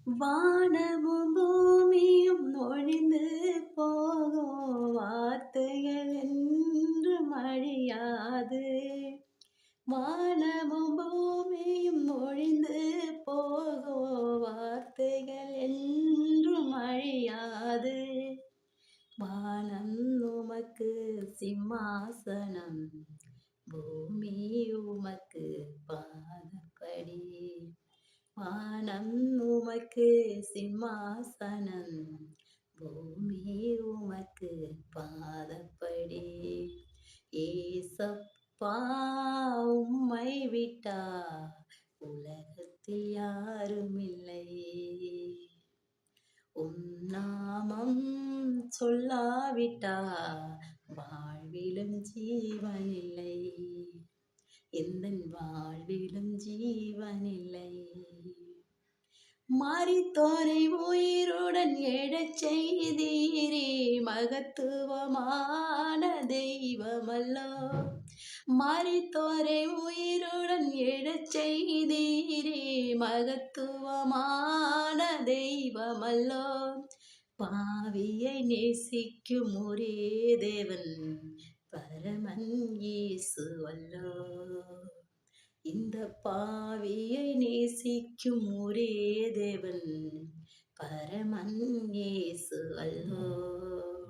வானமும் பூமியும் ஒழிந்து போகும் வார்த்தைகள் என்றும் அழியாது. வானமும் பூமியும் ஒழிந்து போகும் வார்த்தைகள் என்றும் அழியாது. வானம் உமக்கு சிம்மாசனம், பூமி உமக்கு பாதப்படி. வானம் உமக்கு சிம்மாசனம், பூமி உமக்கு பாதப்படி. ஏசப்பா உம்மை விட்டா உலகத்தில் யாரும் இல்லை. உம் நாமம் சொல்லாவிட்டா வாழ்விலும் ஜீவனில்லை. எந்தன் வாழ்விலும் ஜீவனில்லை. மரித்தோரை உயிருடன் எழச் செய்தீரே, மகத்துவமான தெய்வமல்லோ. மரித்தோரை உயிருடன் எழச் செய்தீரே, மகத்துவமான தெய்வமல்லோ. பாவியை நேசிக்கும் ஒரே தேவன் பரமன் இயேசு அல்லோ. இந்த பாவியை நேசிக்கும் ஒரே தேவன் பரமன் இயேசு அல்லோ.